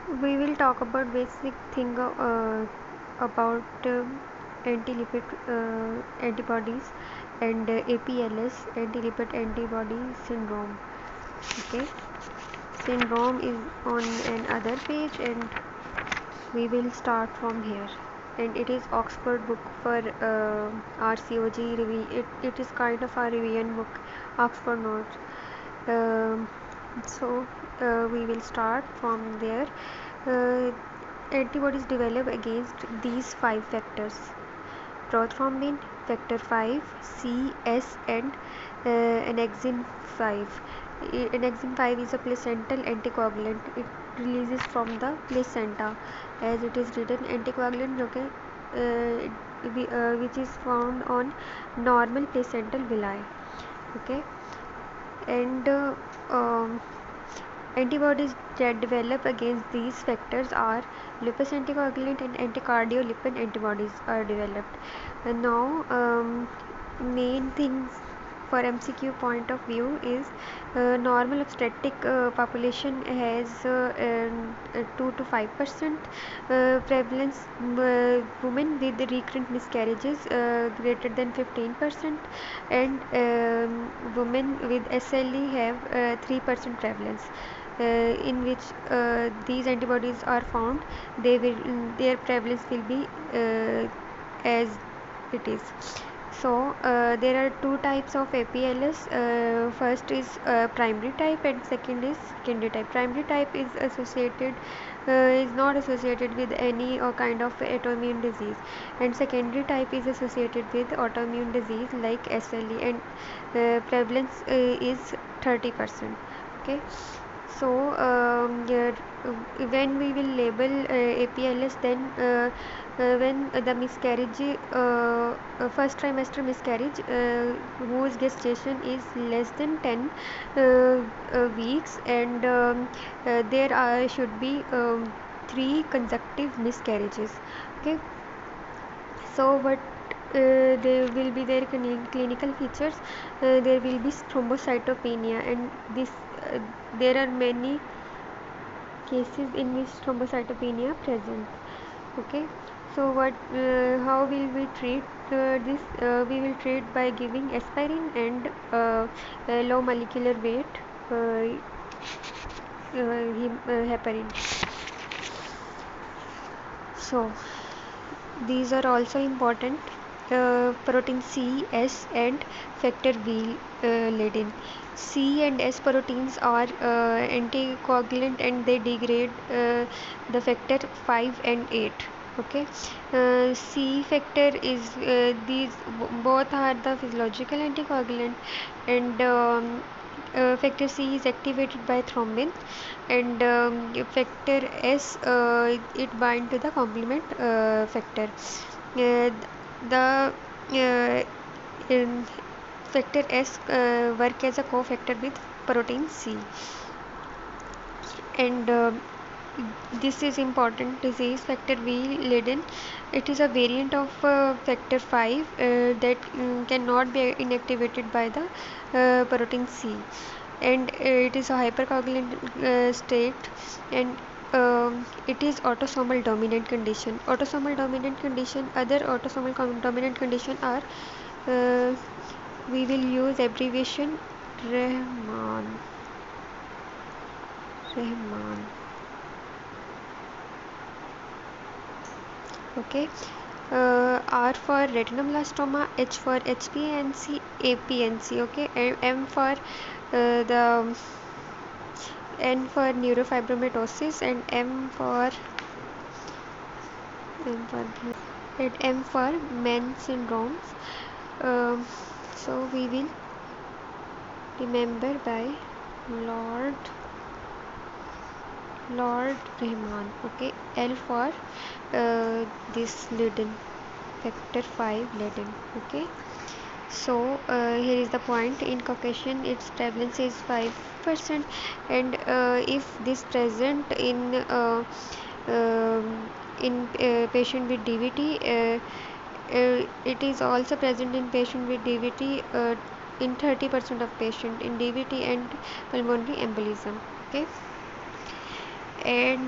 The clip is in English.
We will talk about basic thing about anti-lipid antibodies and APLS, anti-lipid antibody syndrome. Okay, syndrome is on another page, and we will start from here. And it is Oxford book for RCOG. It is kind of a revision book, Oxford notes. Um, so we will start from there. Uh, Antibodies develop against these 5 factors: prothrombin, factor 5, C, S, and annexin 5. Annexin 5 is a placental anticoagulant. It releases from the placenta, as it is written, anticoagulant okay, which is found on normal placental villi. Okay, and antibodies that develop against these factors are lupus anticoagulant and anticardiolipin antibodies are developed. And now, main things for MCQ point of view is normal obstetric population has 2 to 5% prevalence. Women with recurrent miscarriages greater than 15%, and women with SLE have 3% prevalence. In which these antibodies are found, their prevalence will be as it is. So there are 2 types of APLS. First is primary type, and second is secondary type. Primary type is not associated with any kind of autoimmune disease, and secondary type is associated with autoimmune disease like SLE, and prevalence is 30%. Okay, so yeah, when we will label APLS, then when the miscarriage, first trimester miscarriage, whose gestation is less than 10 weeks, and there should be 3 consecutive miscarriages. Okay, so what there will be their clinical features. There will be thrombocytopenia, and this there are many cases in which thrombocytopenia present. Okay, so what how will we treat this? We will treat by giving aspirin and low molecular weight heparin. So these are also important: protein C, S, and factor V laden. C and S proteins are anticoagulant, and they degrade the factor 5 and 8. Okay, C factor is these both are the physiological anticoagulant, and factor C is activated by thrombin, and factor S it bind to the complement factor. The in factor S work as a cofactor with protein C, and this is important disease. Factor V laden, it is a variant of factor 5 that cannot be inactivated by the protein C, and it is a hypercoagulant state, and it is autosomal dominant condition. Autosomal dominant condition, other autosomal dominant condition are, uh, we will use abbreviation Rahman. Okay, R for retinoblastoma, H for HPNC, APNC. Okay, and M for the N for neurofibromatosis, and M for men syndromes. Um, so we will remember by Lord Rahman. Okay, L for this Leiden, factor 5 Leiden. Okay, so here is the point: in Caucasian its prevalence is 5%, and if this present in patient with DVT, it is also present in patient with DVT, in 30% of patient in DVT and pulmonary embolism. Okay, and